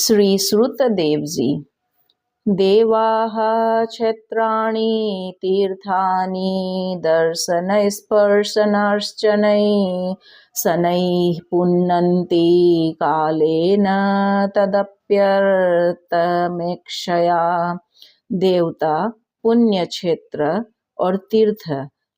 श्री श्रुतदेव जी। देवाः क्षेत्राणि तीर्थानि दर्शनस्पर्शनाश्चनैः शनैः पुनन्ति कालेन तदप्यर्थमेक्षया। देवता, पुण्य क्षेत्र और तीर्थ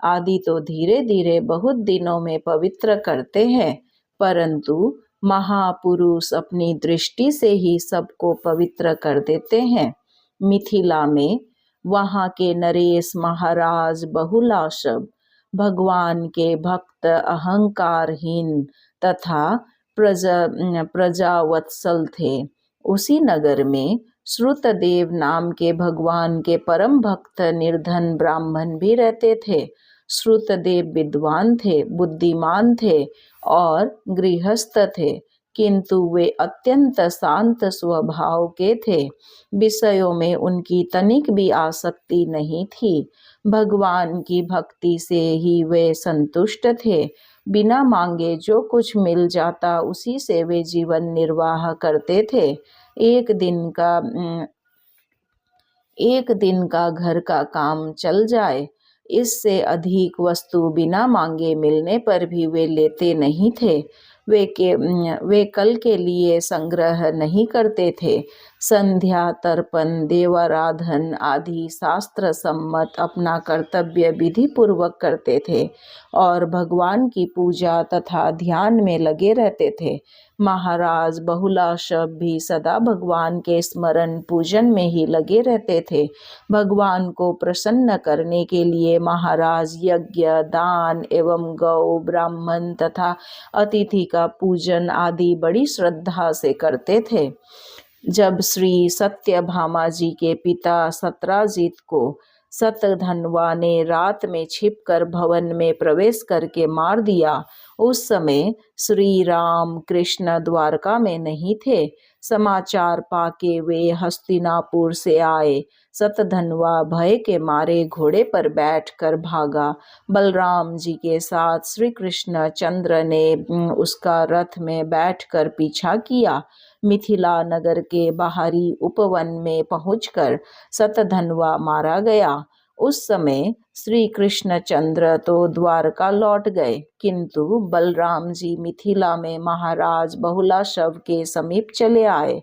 आदि तो धीरे धीरे बहुत दिनों में पवित्र करते हैं, परंतु महापुरुष अपनी दृष्टि से ही सबको पवित्र कर देते हैं। मिथिला में वहाँ के नरेश महाराज बहुलाशव भगवान के भक्त, अहंकारहीन तथा प्रजावत्सल थे। उसी नगर में श्रुतदेव नाम के भगवान के परम भक्त निर्धन ब्राह्मण भी रहते थे। श्रुतदेव विद्वान थे, बुद्धिमान थे और गृहस्थ थे, किंतु वे अत्यंत शांत स्वभाव के थे। विषयों में उनकी तनिक भी आसक्ति नहीं थी। भगवान की भक्ति से ही वे संतुष्ट थे। बिना मांगे जो कुछ मिल जाता उसी से वे जीवन निर्वाह करते थे। एक दिन का घर का काम चल जाए, इससे अधिक वस्तु बिना मांगे मिलने पर भी वे लेते नहीं थे। वे कल के लिए संग्रह नहीं करते थे। संध्या, तर्पण, देवाराधन आदि शास्त्र सम्मत अपना कर्तव्य विधि पूर्वक करते थे और भगवान की पूजा तथा ध्यान में लगे रहते थे। महाराज बहुलाशव भी सदा भगवान के स्मरण पूजन में ही लगे रहते थे। भगवान को प्रसन्न करने के लिए महाराज यज्ञ, दान एवं गौ, ब्राह्मण तथा अतिथि का पूजन आदि बड़ी श्रद्धा से करते थे। जब श्री सत्यभामा जी के पिता सत्राजित को सतधन्वा ने रात में छिपकर भवन में प्रवेश करके मार दिया, उस समय श्री राम कृष्ण द्वारका में नहीं थे। समाचार पाके वे हस्तिनापुर से आए। सतधन्वा भय के मारे घोड़े पर बैठकर भागा। बलराम जी के साथ श्री कृष्ण चंद्र ने उसका रथ में बैठकर पीछा किया। मिथिला नगर के बाहरी उपवन में पहुंचकर सतधन्वा मारा गया। उस समय श्री कृष्णचंद्र तो द्वारका लौट गए, किंतु बलराम जी मिथिला में महाराज बहुलाशव के समीप चले आए।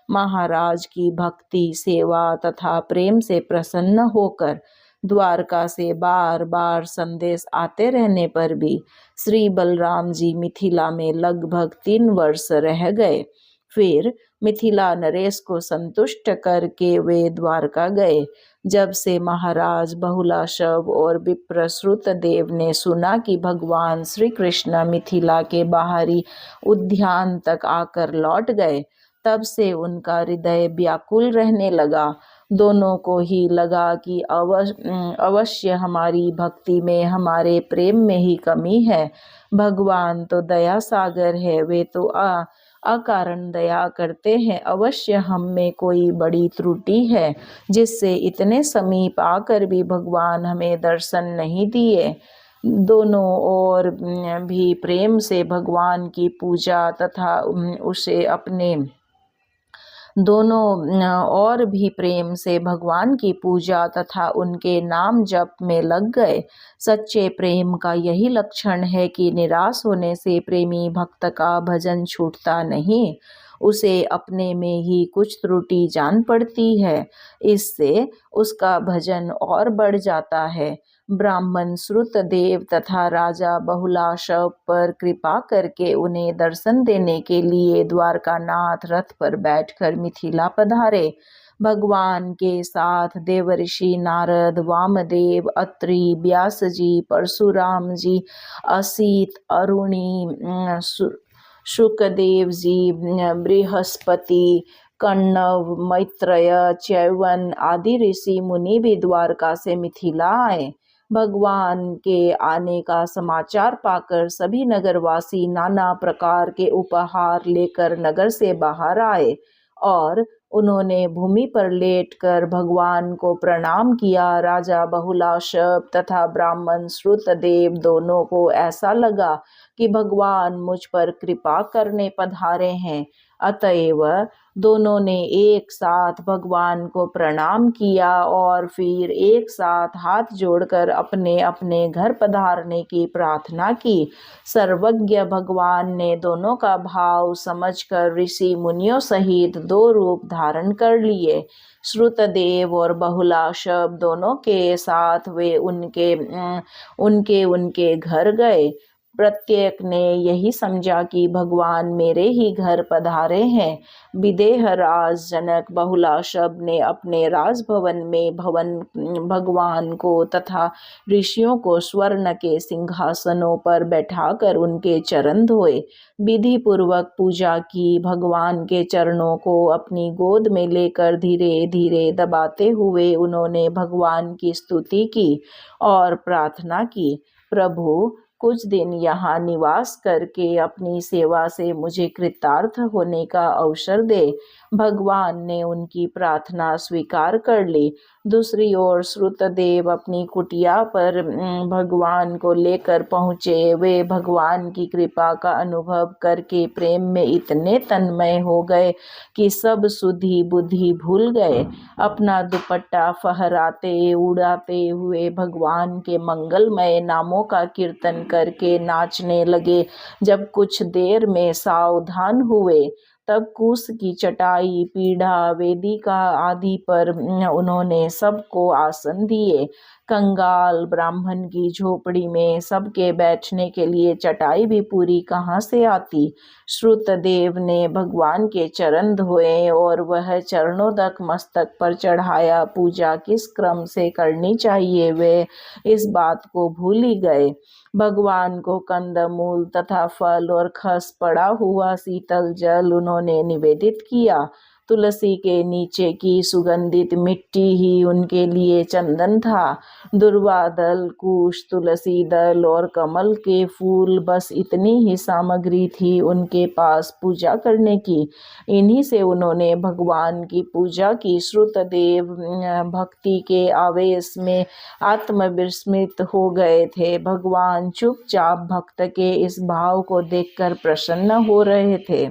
महाराज की भक्ति, सेवा तथा प्रेम से प्रसन्न होकर द्वारका से बार बार संदेश आते रहने पर भी श्री बलराम जी मिथिला में लगभग 3 वर्ष रह गए। फिर मिथिला नरेश को संतुष्ट करके वे द्वारका गए। जब से महाराज बहुलाशव और विप्र श्रुतदेव ने सुना कि भगवान श्री कृष्ण मिथिला के बाहरी उद्यान तक आकर लौट गए, तब से उनका हृदय व्याकुल रहने लगा। दोनों को ही लगा कि अवश्य हमारी भक्ति में, हमारे प्रेम में ही कमी है। भगवान तो दया सागर है, वे तो अकारण दया करते हैं। अवश्य हम में कोई बड़ी त्रुटि है, जिससे इतने समीप आकर भी भगवान हमें दर्शन नहीं दिए। दोनों और भी प्रेम से भगवान की पूजा तथा उसे अपने उनके नाम जप में लग गए। सच्चे प्रेम का यही लक्षण है कि निराश होने से प्रेमी भक्त का भजन छूटता नहीं, उसे अपने में ही कुछ त्रुटि जान पड़ती है, इससे उसका भजन और बढ़ जाता है। ब्राह्मण श्रुतदेव तथा राजा बहुलाशव पर कृपा करके उन्हें दर्शन देने के लिए द्वारकानाथ रथ पर बैठकर मिथिला पधारे। भगवान के साथ देवर्षि नारद, वामदेव, अत्रि, व्यास जी, परशुराम जी, असित, अरुणि, शुकदेव जी, बृहस्पति, कण्व, मैत्रेय, च्यवन आदि ऋषि मुनि भी द्वारका से मिथिला आए। भगवान के आने का समाचार पाकर सभी नगरवासी नाना प्रकार के उपहार लेकर नगर से बाहर आए और उन्होंने भूमि पर लेटकर भगवान को प्रणाम किया। राजा बहुलाशव तथा ब्राह्मण श्रुतदेव दोनों को ऐसा लगा कि भगवान मुझ पर कृपा करने पधारे हैं। अतएव दोनों ने एक साथ भगवान को प्रणाम किया और फिर एक साथ हाथ जोड़कर अपने अपने घर पधारने की प्रार्थना की। सर्वज्ञ भगवान ने दोनों का भाव समझकर ऋषि मुनियों सहित 2 रूप धारण कर लिए। श्रुतदेव और बहुलाशब दोनों के साथ वे उनके घर गए। प्रत्येक ने यही समझा कि भगवान मेरे ही घर पधारे हैं। विदेह राज जनक बहुलाशब ने अपने राजभवन में भगवान को तथा ऋषियों को स्वर्ण के सिंहासनों पर बैठाकर उनके चरण धोए, विधि पूर्वक पूजा की। भगवान के चरणों को अपनी गोद में लेकर धीरे धीरे दबाते हुए उन्होंने भगवान की स्तुति की और प्रार्थना की, प्रभु कुछ दिन यहाँ निवास करके अपनी सेवा से मुझे कृतार्थ होने का अवसर दे। भगवान ने उनकी प्रार्थना स्वीकार कर ली। दूसरी ओर श्रुतदेव अपनी कुटिया पर भगवान को लेकर पहुँचे। वे भगवान की कृपा का अनुभव करके प्रेम में इतने तन्मय हो गए कि सब सुधि बुद्धि भूल गए। अपना दुपट्टा फहराते उड़ाते हुए भगवान के मंगलमय नामों का कीर्तन करके नाचने लगे। जब कुछ देर में सावधान हुए तब कुश की चटाई, पीढ़ा, वेदिका आदि पर उन्होंने सबको आसन दिए। कंगाल ब्राह्मण की झोपड़ी में सबके बैठने के लिए चटाई भी पूरी कहाँ से आती। श्रुतदेव ने भगवान के चरण धोए और वह चरणोदक मस्तक पर चढ़ाया। पूजा किस क्रम से करनी चाहिए वे इस बात को भूल ही गए। भगवान को कंदमूल तथा फल और खस पड़ा हुआ शीतल जल उन्होंने निवेदित किया। तुलसी के नीचे की सुगंधित मिट्टी ही उनके लिए चंदन था। दुर्वा दल, कुश, तुलसी दल और कमल के फूल, बस इतनी ही सामग्री थी उनके पास पूजा करने की। इन्हीं से उन्होंने भगवान की पूजा की। श्रुतदेव भक्ति के आवेश में आत्मविस्मृत हो गए थे। भगवान चुपचाप भक्त के इस भाव को देखकर प्रसन्न हो रहे थे।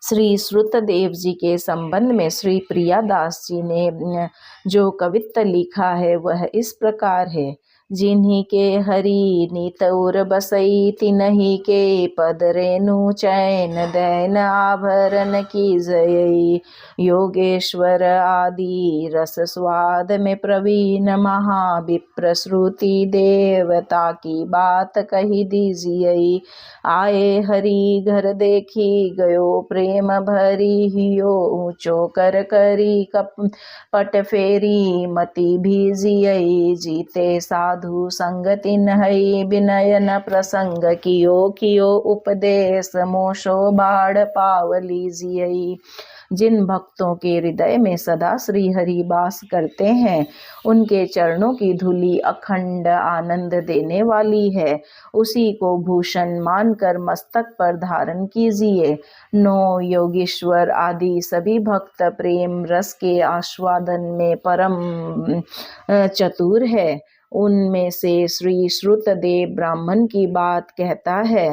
श्री श्रुतदेव जी के संबंध में श्री प्रियादास जी ने जो कवित्त लिखा है वह इस प्रकार है। जिन्हीं के हरि नीत उर बसई, तिन्हीं के पद रेणु चैन दैन आभरण की जयई। योगेश्वर आदि रस स्वाद में प्रवीण, महाविप्र श्रुति देवता की बात कही दीजिए। आए हरि घर देखी गयो प्रेम भरी, हियो ऊंचो कर करी पट फेरी मति भीजियई। जीते साधु संगति नहई, विनयन प्रसंग कियो कियो उपदेश, मोशो बाढ़ पाव लीजियई। जिन भक्तों के हृदय में सदा श्री हरि वास करते हैं उनके चरणों की धूलि अखंड आनंद देने वाली है। उसी को भूषण मानकर मस्तक पर धारण कीजिए। 9 योगीश्वर आदि सभी भक्त प्रेम रस के आस्वादन में परम चतुर है। उनमें से श्री श्रुतदेव ब्राह्मण की बात कहता है।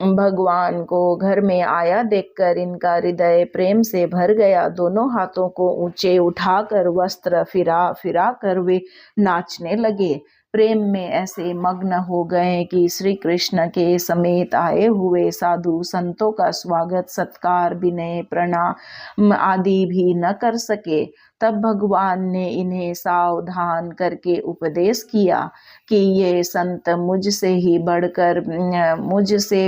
भगवान को घर में आया देखकर इनका हृदय प्रेम से भर गया। दोनों हाथों को ऊंचे उठाकर वस्त्र फिरा फिरा कर वे नाचने लगे। प्रेम में ऐसे मग्न हो गए कि श्री कृष्ण के समेत आए हुए साधु संतों का स्वागत सत्कार, विनय, प्रणाम आदि भी न कर सके। तब भगवान ने इन्हें सावधान करके उपदेश किया कि ये संत मुझसे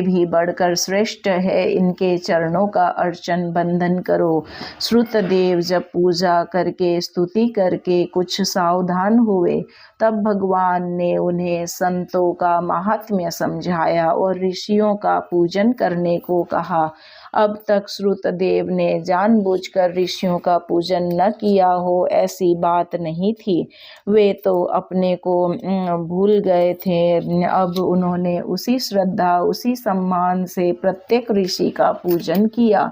भी बढ़कर श्रेष्ठ है। इनके चरणों का अर्चन बंधन करो। श्रुतदेव जब पूजा करके स्तुति करके कुछ सावधान हुए तब भगवान ने उन्हें संतों का महात्म्य समझाया और ऋषियों का पूजन करने को कहा। अब तक श्रुतदेव ने जानबूझकर ऋषियों का पूजन न किया हो ऐसी बात नहीं थी। वे तो अपने को भूल गए थे। अब उन्होंने उसी श्रद्धा उसी सम्मान से प्रत्येक ऋषि का पूजन किया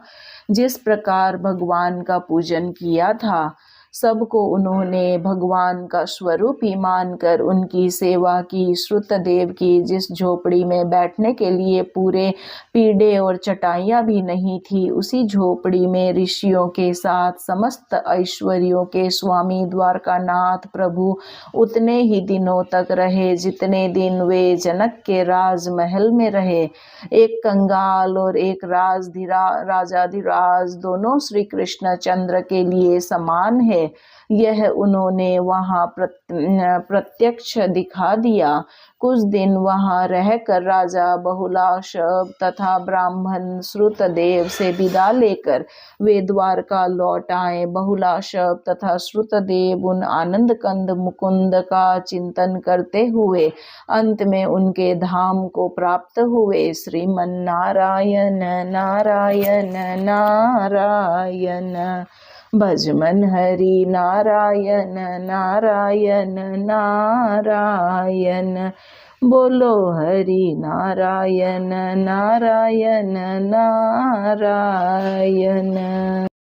जिस प्रकार भगवान का पूजन किया था। सबको उन्होंने भगवान का स्वरूप ही मानकर उनकी सेवा की। श्रुतदेव की जिस झोपड़ी में बैठने के लिए पूरे पीढ़े और चटाइयाँ भी नहीं थी, उसी झोपड़ी में ऋषियों के साथ समस्त ऐश्वर्यों के स्वामी द्वारकानाथ प्रभु उतने ही दिनों तक रहे जितने दिन वे जनक के राजमहल में रहे। एक कंगाल और एक राजाधिराज दोनों श्री कृष्ण चंद्र के लिए समान है, यह उन्होंने वहां प्रत्यक्ष दिखा दिया। कुछ दिन वहां रहकर राजा बहुलाशव तथा ब्राह्मण श्रुतदेव से विदा लेकर वे द्वारका लौट आए। बहुलाशव तथा श्रुतदेव उन आनंद कंद मुकुंद का चिंतन करते हुए अंत में उनके धाम को प्राप्त हुए। श्रीमन्नारायण नारायण नारायण, भजमन हरि नारायण नारायण नारायण, बोलो हरि नारायण नारायण नारायण।